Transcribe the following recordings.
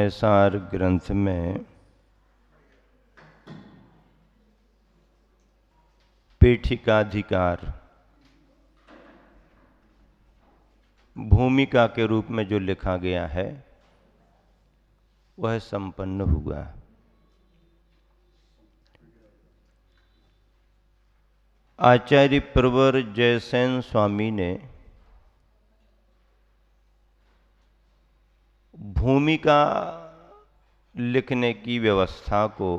समयसार ग्रंथ में पीठिकाधिकार भूमिका के रूप में जो लिखा गया है वह संपन्न हुआ। आचार्य प्रवर जयसेन स्वामी ने भूमिका लिखने की व्यवस्था को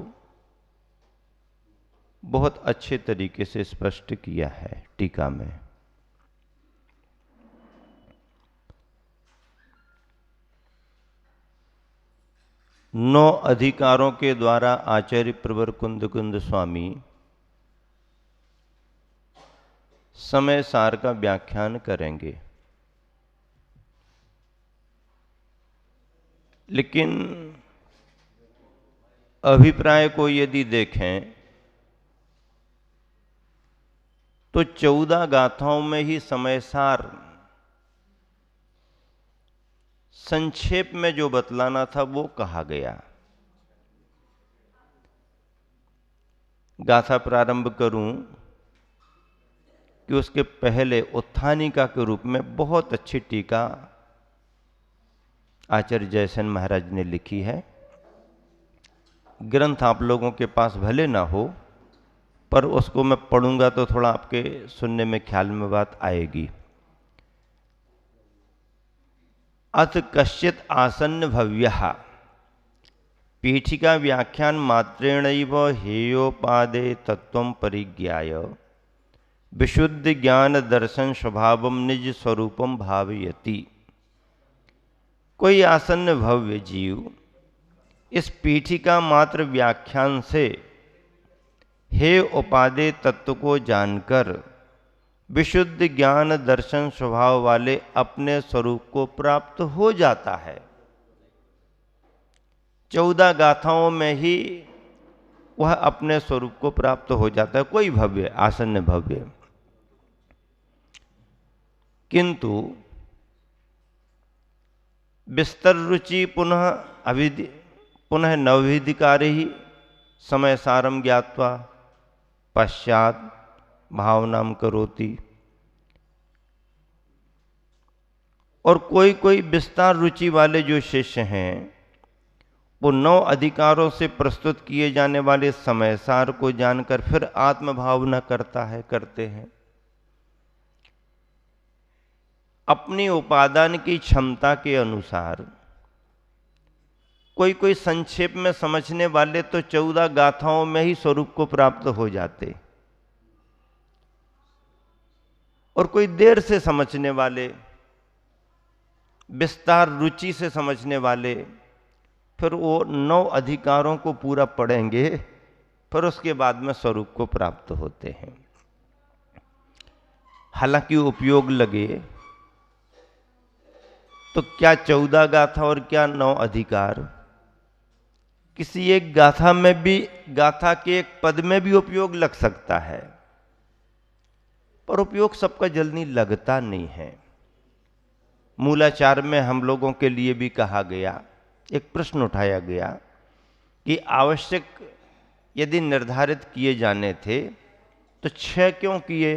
बहुत अच्छे तरीके से स्पष्ट किया है टीका में। नौ अधिकारों के द्वारा आचार्य प्रवर कुंद स्वामी समय सार का व्याख्यान करेंगे, लेकिन अभिप्राय को यदि देखें तो 14 गाथाओं में ही समय सार संक्षेप में जो बतलाना था वो कहा गया। गाथा प्रारंभ करूं कि उसके पहले उत्थानिका के रूप में बहुत अच्छी टीका आचार्य जयसेन महाराज ने लिखी है। ग्रंथ आप लोगों के पास भले ना हो, पर उसको मैं पढ़ूंगा तो थोड़ा आपके सुनने में ख्याल में बात आएगी। अथ कश्चित आसन्न भव्यः पीठिका व्याख्यान मात्रेणैव हेयोपादे तत्वं परिज्ञाय विशुद्ध ज्ञान दर्शन स्वभावम निज स्वरूपम भावयति। कोई आसन्न भव्य जीव इस पीठिका मात्र व्याख्यान से हे उपादेय तत्व को जानकर विशुद्ध ज्ञान दर्शन स्वभाव वाले अपने स्वरूप को प्राप्त हो जाता है। 14 गाथाओं में ही वह अपने स्वरूप को प्राप्त हो जाता है, कोई भव्य आसन्न भव्य। किंतु विस्तर रुचि पुनः नवविधिकारे ही समय सारम ज्ञात्वा पश्चात भावनाम करोति। और कोई कोई विस्तार रुचि वाले जो शिष्य हैं वो 9 अधिकारों से प्रस्तुत किए जाने वाले समय सार को जानकर फिर आत्मभावना करते हैं। अपनी उपादान की क्षमता के अनुसार कोई कोई संक्षेप में समझने वाले तो 14 गाथाओं में ही स्वरूप को प्राप्त हो जाते, और कोई देर से समझने वाले, विस्तार रुचि से समझने वाले फिर वो 9 अधिकारों को पूरा पढ़ेंगे, फिर उसके बाद में स्वरूप को प्राप्त होते हैं। हालांकि उपयोग लगे तो क्या 14 गाथा और क्या 9 अधिकार, किसी एक गाथा में भी, गाथा के एक पद में भी उपयोग लग सकता है, पर उपयोग सबका जल्दी लगता नहीं है। मूलाचार में हम लोगों के लिए भी कहा गया, एक प्रश्न उठाया गया कि आवश्यक यदि निर्धारित किए जाने थे तो 6 क्यों किए?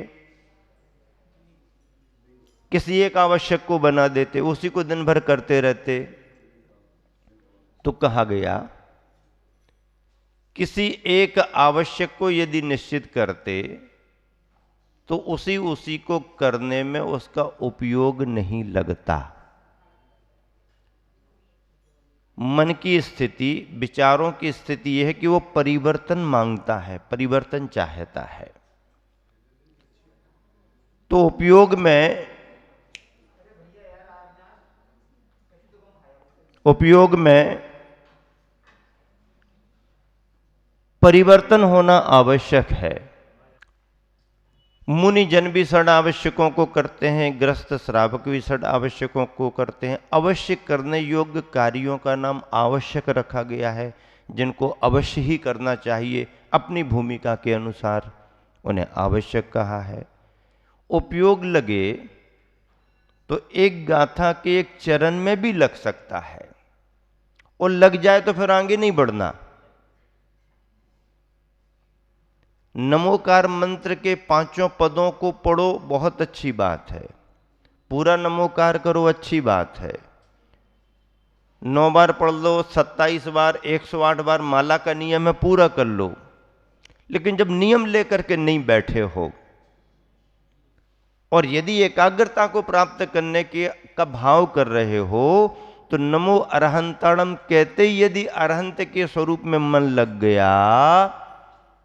किसी एक आवश्यक को बना देते, उसी को दिन भर करते रहते। तो कहा गया किसी एक आवश्यक को यदि निश्चित करते तो उसी को करने में उसका उपयोग नहीं लगता। मन की स्थिति, विचारों की स्थिति यह है कि वो परिवर्तन मांगता है, परिवर्तन चाहता है। तो उपयोग में परिवर्तन होना आवश्यक है। मुनि जन भी षड आवश्यकों को करते हैं, गृहस्थ श्रावक भी षड आवश्यकों को करते हैं। अवश्य करने योग्य कार्यों का नाम आवश्यक रखा गया है, जिनको अवश्य ही करना चाहिए, अपनी भूमिका के अनुसार उन्हें आवश्यक कहा है। उपयोग लगे तो एक गाथा के एक चरण में भी लग सकता है, और लग जाए तो फिर आगे नहीं बढ़ना। नमोकार मंत्र के 5 पदों को पढ़ो, बहुत अच्छी बात है। पूरा नमोकार करो, अच्छी बात है। 9 बार पढ़ लो, 27 बार, 108 बार माला का नियम है, पूरा कर लो। लेकिन जब नियम लेकर के नहीं बैठे हो और यदि एकाग्रता को प्राप्त करने के का भाव कर रहे हो, तो नमो अरहंताणम कहते ही यदि अरहंत के स्वरूप में मन लग गया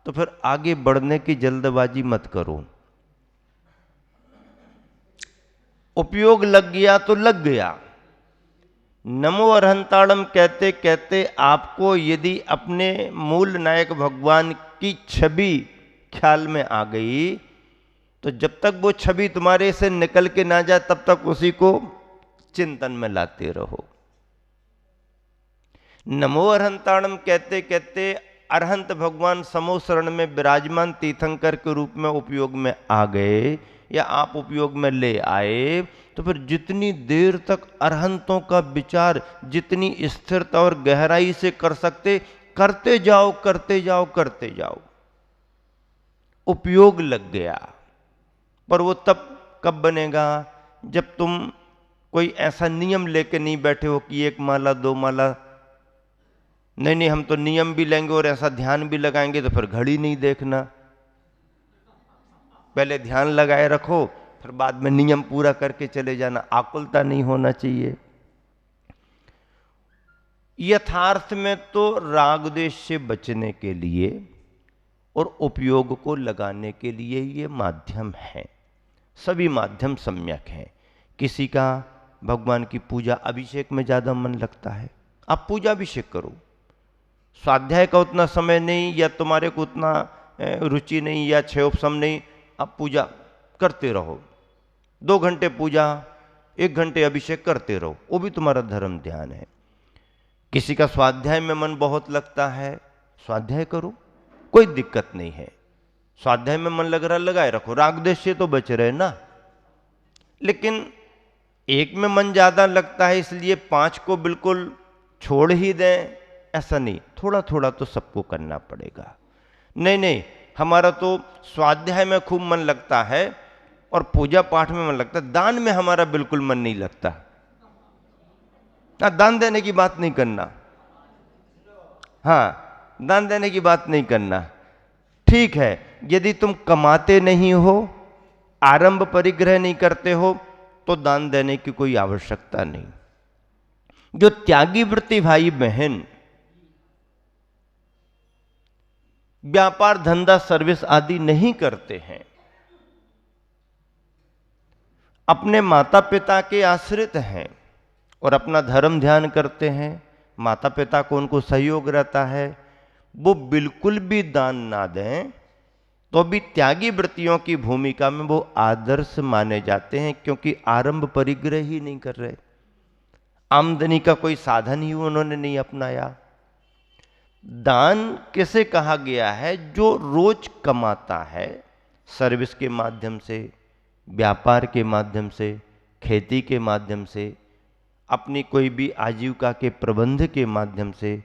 तो फिर आगे बढ़ने की जल्दबाजी मत करो। उपयोग लग गया तो लग गया। नमो अरहंताणम कहते कहते आपको यदि अपने मूल नायक भगवान की छवि ख्याल में आ गई, तो जब तक वो छवि तुम्हारे से निकल के ना जाए तब तक उसी को चिंतन में लाते रहो। नमो अरहंताणम कहते कहते अरहंत भगवान समो शरण में विराजमान तीर्थंकर के रूप में उपयोग में आ गए या आप उपयोग में ले आए, तो फिर जितनी देर तक अरहंतों का विचार जितनी स्थिरता और गहराई से कर सकते, करते जाओ करते जाओ करते जाओ। उपयोग लग गया। पर वो तब कब बनेगा जब तुम कोई ऐसा नियम लेके नहीं बैठे हो कि 1 माला 2 माला, नहीं नहीं हम तो नियम भी लेंगे और ऐसा ध्यान भी लगाएंगे, तो फिर घड़ी नहीं देखना। पहले ध्यान लगाए रखो, फिर बाद में नियम पूरा करके चले जाना। आकुलता नहीं होना चाहिए। यथार्थ में तो राग द्वेष से बचने के लिए और उपयोग को लगाने के लिए ये माध्यम है। सभी माध्यम सम्यक हैं। किसी का भगवान की पूजा अभिषेक में ज़्यादा मन लगता है, आप पूजा अभिषेक करो। स्वाध्याय का उतना समय नहीं या तुम्हारे को उतना रुचि नहीं या क्षयोपशम नहीं, आप पूजा करते रहो। 2 घंटे पूजा, 1 घंटे अभिषेक करते रहो, वो भी तुम्हारा धर्म ध्यान है। किसी का स्वाध्याय में मन बहुत लगता है, स्वाध्याय करो, कोई दिक्कत नहीं है। स्वाध्याय में मन लग रहा लगाए रखो, राग द्वेष से तो बच रहे ना। लेकिन एक में मन ज्यादा लगता है इसलिए 5 को बिल्कुल छोड़ ही दें, ऐसा नहीं। थोड़ा थोड़ा तो सबको करना पड़ेगा। नहीं नहीं हमारा तो स्वाध्याय में खूब मन लगता है और पूजा पाठ में मन लगता है, दान में हमारा बिल्कुल मन नहीं लगता। दान देने की बात नहीं करना। हाँ, दान देने की बात नहीं करना। ठीक है, यदि तुम कमाते नहीं हो, आरंभ परिग्रह नहीं करते हो, तो दान देने की कोई आवश्यकता नहीं। जो त्यागी वृत्ति भाई बहन व्यापार धंधा सर्विस आदि नहीं करते हैं, अपने माता पिता के आश्रित हैं और अपना धर्म ध्यान करते हैं, माता पिता को उनको सहयोग रहता है, वो बिल्कुल भी दान ना दें तो भी त्यागी वृत्तियों की भूमिका में वो आदर्श माने जाते हैं, क्योंकि आरंभ परिग्रह ही नहीं कर रहे, आमदनी का कोई साधन ही उन्होंने नहीं अपनाया। दान किसे कहा गया है? जो रोज कमाता है, सर्विस के माध्यम से, व्यापार के माध्यम से, खेती के माध्यम से, अपनी कोई भी आजीविका के प्रबंध के माध्यम से,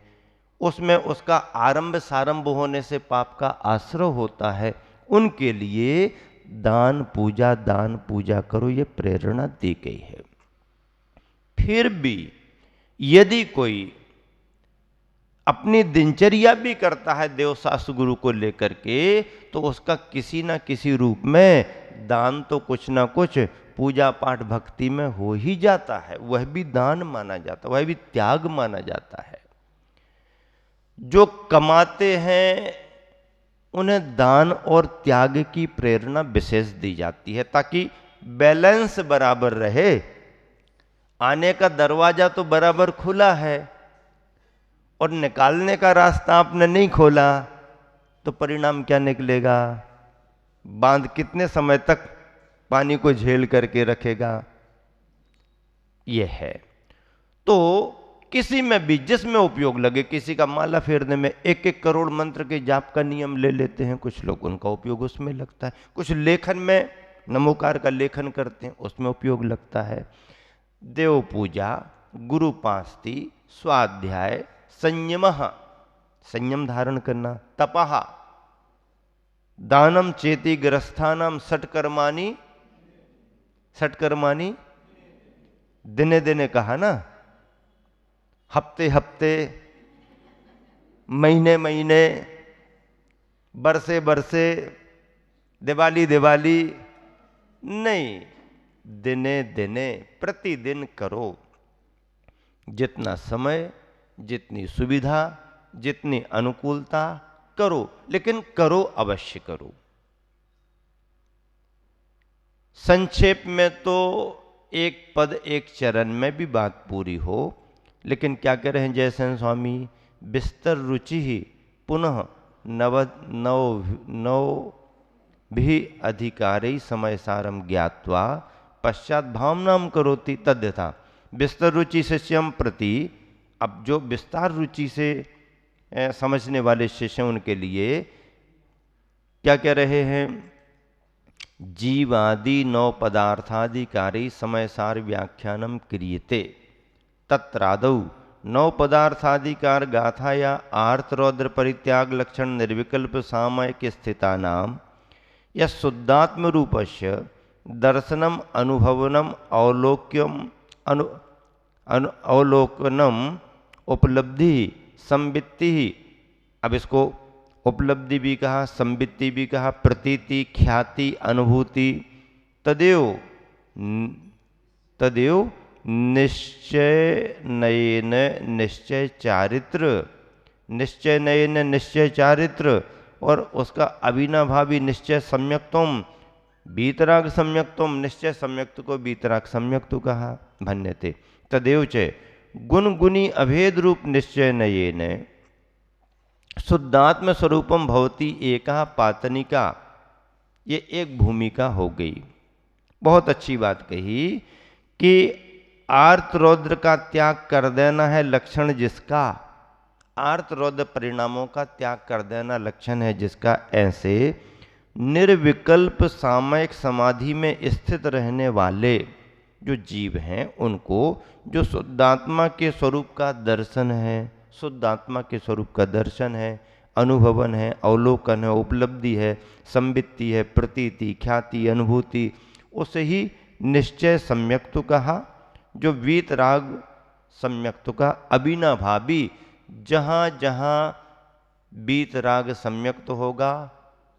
उसमें उसका आरंभ सारंभ होने से पाप का आश्रय होता है, उनके लिए दान पूजा करो, ये प्रेरणा दी गई है। फिर भी यदि कोई अपनी दिनचर्या भी करता है देवशास्त्र गुरु को लेकर के, तो उसका किसी ना किसी रूप में दान तो कुछ ना कुछ पूजा पाठ भक्ति में हो ही जाता है, वह भी दान माना जाता है, वह भी त्याग माना जाता है। जो कमाते हैं उन्हें दान और त्याग की प्रेरणा विशेष दी जाती है, ताकि बैलेंस बराबर रहे। आने का दरवाजा तो बराबर खुला है और निकालने का रास्ता आपने नहीं खोला, तो परिणाम क्या निकलेगा? बांध कितने समय तक पानी को झेल करके रखेगा? यह है। तो किसी में भी जिसमें उपयोग लगे, किसी का माला फेरने में 1-1 करोड़ मंत्र के जाप का नियम ले लेते हैं कुछ लोग, उनका उपयोग उसमें लगता है। कुछ लेखन में नमोकार का लेखन करते हैं, उसमें उपयोग लगता है। देव पूजा, गुरुपास्ति, स्वाध्याय, संयमः, संयम धारण करना, तपः, दानम चेति ग्रस्थानाम षटकर्माणि, षटकर्माणि दिने दिने कहा ना, हफ्ते हफ्ते, महीने महीने, बरसे बरसे, दिवाली दिवाली नहीं, दिने दिने प्रतिदिन करो। जितना समय, जितनी सुविधा, जितनी अनुकूलता, करो, लेकिन करो, अवश्य करो। संक्षेप में तो एक पद एक चरण में भी बात पूरी हो, लेकिन क्या कह रहे हैं जयसेन स्वामी, विस्तर रुचि ही पुनः नव नव नव भी अधिकारी समय सारम ज्ञात्वा पश्चात भावनाम करोति तद्यथा। विस्तर रुचि शिष्यम प्रति, अब जो विस्तार रुचि से समझने वाले शिष्य उनके लिए क्या कह रहे हैं, जीवादि नौ पदार्थाधिकारी समय सार व्याख्यानम क्रियते तत्रादौ नौ पदार्थाधिकार गाथा या आर्त रौद्र परित्याग लक्षण निर्विकल्प सामयिक स्थिता नाम या शुद्धात्म रूपस्य दर्शनम अनुभवनम अवलोक्यम अवलोकनम उपलब्धि संवित्ति, अब इसको उपलब्धि भी कहा, संवित्ति भी कहा, प्रतीति, ख्याति, अनुभूति, तदेव तदेव निश्चय नयन निश्चय चारित्र, निश्चय नयन निश्चय चारित्र, और उसका अविनाभावी निश्चय सम्यक्तम, बीतराग सम्यक्तम, निश्चय सम्यक्त को बीतराग सम्यक्त कहा। भन्यते तदेव च गुण गुणी अभेद रूप निश्चय नयेन शुद्धात्म स्वरूपम भवती एका पातनिका, ये एक भूमिका हो गई। बहुत अच्छी बात कही कि आर्त रौद्र का त्याग कर देना है लक्षण जिसका, आर्त रौद्र परिणामों का त्याग कर देना लक्षण है जिसका, ऐसे निर्विकल्प सामयिक समाधि में स्थित रहने वाले जो जीव हैं उनको जो शुद्धात्मा के स्वरूप का दर्शन है, शुद्धात्मा के स्वरूप का दर्शन है, अनुभवन है, अवलोकन है, उपलब्धि है, संवित्ति है, प्रतीति, ख्याति, अनुभूति, उसे ही निश्चय सम्यक्त कहा। जो वीतराग सम्यक्त का अविनाभावी, जहाँ जहाँ वीतराग सम्यक्त होगा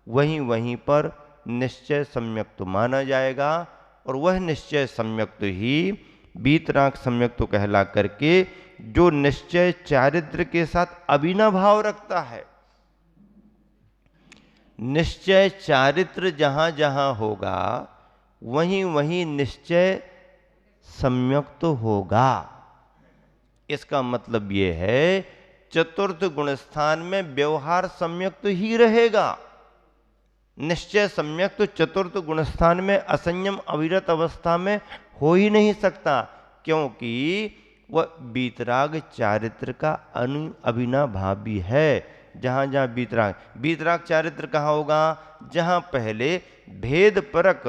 वहीं वहीं पर निश्चय सम्यक्त माना जाएगा, और वह निश्चय सम्यक्त ही वीतराग सम्यक्त कहला करके जो निश्चय चारित्र के साथ अविनाभाव रखता है, निश्चय चारित्र जहां जहां होगा वहीं वहीं निश्चय सम्यक्त होगा। इसका मतलब यह है चतुर्थ गुण स्थान में व्यवहार सम्यक्त ही रहेगा। निश्चय सम्यक्त चतुर्थ गुण स्थान में असंयम अविरत अवस्था में हो ही नहीं सकता, क्योंकि वह बीतराग चारित्र का अविनाभावी है। जहां जहां बीतराग चारित्र कहाँ होगा, जहां पहले भेद परक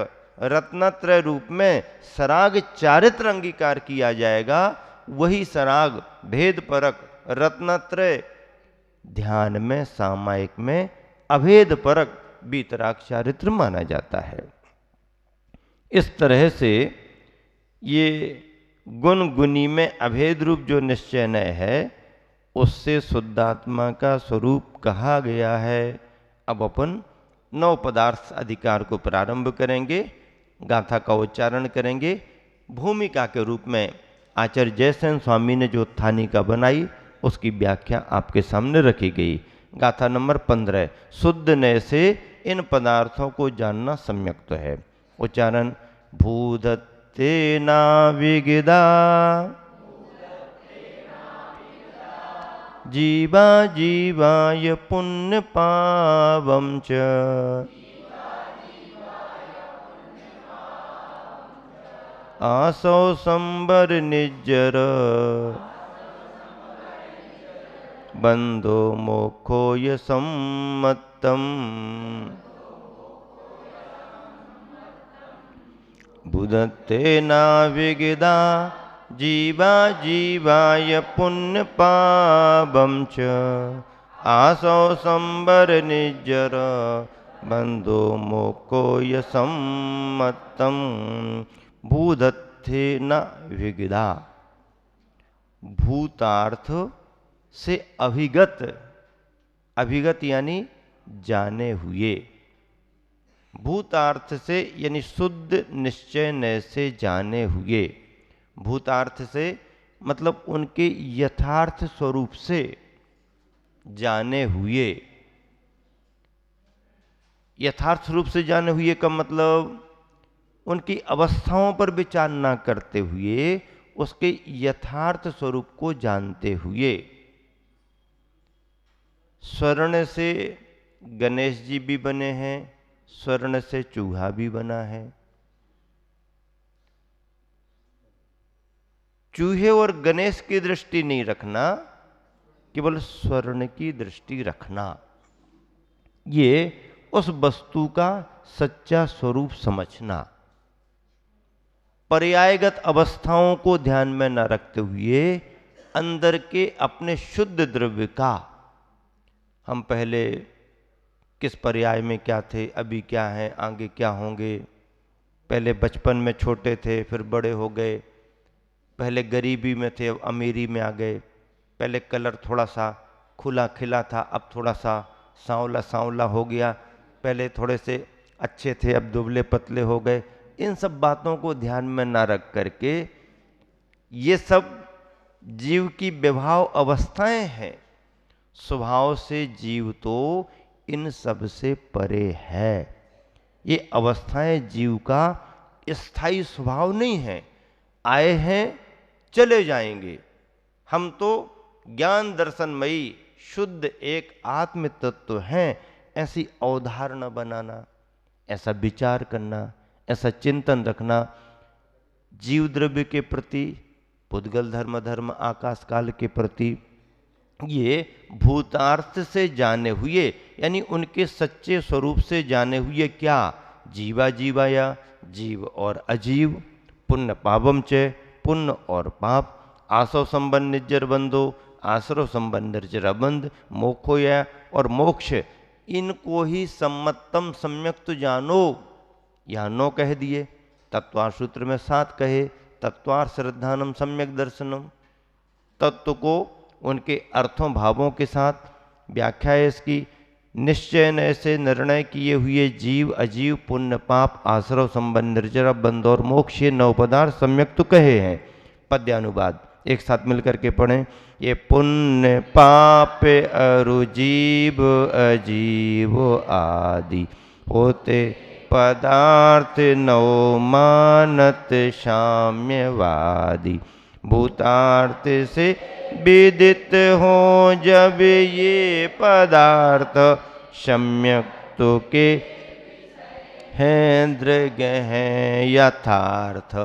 रत्नत्रय रूप में सराग चारित्र अंगीकार किया जाएगा, वही सराग भेद परक रत्नत्रय ध्यान में सामायिक में अभेद परक बीतराग चारित्र माना जाता है। इस तरह से ये गुण गुणी में अभेद रूप जो निश्चय नय है उससे शुद्धात्मा का स्वरूप कहा गया है। अब अपन नौ पदार्थ अधिकार को प्रारंभ करेंगे, गाथा का उच्चारण करेंगे। भूमिका के रूप में आचार्य जयसेन स्वामी ने जो थानिका बनाई उसकी व्याख्या आपके सामने रखी गई। गाथा नंबर 15, शुद्ध नय से इन पदार्थों को जानना सम्यक्त है। उच्चारण भूधत्ते नाविगिदा जीवा जीवाय पुण्य पावम च आसौ संबर निज्जर बंधो मोक्षो य सम्मतम् बुधत्ते नाविगिदा जीवा जीवाय पुण्य पावम च आसो संबर निजर बंधो मोको यसम्मतम भूदत्थे न विगदा। भूतार्थ से अभिगत, अभिगत यानी जाने हुए, भूतार्थ से यानी शुद्ध निश्चय नय से जाने हुए। भूतार्थ से मतलब उनके यथार्थ स्वरूप से जाने हुए। यथार्थ रूप से जाने हुए का मतलब उनकी अवस्थाओं पर विचार न करते हुए उसके यथार्थ स्वरूप को जानते हुए। स्वर्ण से गणेश जी भी बने हैं, स्वर्ण से चूहा भी बना है। चूहे और गणेश की दृष्टि नहीं रखना, केवल स्वर्ण की दृष्टि रखना। ये उस वस्तु का सच्चा स्वरूप समझना। पर्यायगत अवस्थाओं को ध्यान में न रखते हुए अंदर के अपने शुद्ध द्रव्य का, हम पहले किस पर्याय में क्या थे, अभी क्या हैं, आगे क्या होंगे। पहले बचपन में छोटे थे, फिर बड़े हो गए। पहले गरीबी में थे, अब अमीरी में आ गए। पहले कलर थोड़ा सा खुला खिला था, अब थोड़ा सा सांवला सांवला हो गया। पहले थोड़े से अच्छे थे, अब दुबले पतले हो गए। इन सब बातों को ध्यान में ना रख करके, ये सब जीव की विभाव अवस्थाएं हैं। स्वभाव से जीव तो इन सब से परे है। ये अवस्थाएं जीव का स्थायी स्वभाव नहीं है। आए हैं चले जाएंगे। हम तो ज्ञान दर्शनमयी शुद्ध एक आत्म तत्व हैं, ऐसी अवधारणा बनाना, ऐसा विचार करना, ऐसा चिंतन रखना जीव द्रव्य के प्रति, पुद्गल धर्म धर्म आकाश काल के प्रति, ये भूतार्थ से जाने हुए यानी उनके सच्चे स्वरूप से जाने हुए। क्या? जीवा जीवाया, जीव और अजीव, पुण्य पावम च, पुण्य और पाप, आसव संबंध निर्जर बंधो, आश्रव संबंध निर्जर बंध, मोक्षो या और मोक्ष, इनको ही सम्मतम सम्यक तो जानो। यहाँ 9 कह दिए, तत्वार सूत्र में 7 कहे। तत्वार श्रद्धानम सम्यक दर्शनम, तत्व को उनके अर्थों भावों के साथ व्याख्या है इसकी। निश्चय नय से निर्णय किए हुए जीव अजीव, पुण्य पाप, आश्रव संबंध निर्जर बंध और मोक्ष, ये 9 पदार्थ सम्यक तो कहे हैं। पद्यानुवाद एक साथ मिलकर के पढ़ें। ये पुण्य पाप अरु जीव अजीव आदि होते पदार्थ 9 मानत साम्यवादी। भूतार्थ से विदित हो जब ये पदार्थ, सम्यक तो के हैं दृग हैं यथार्थ।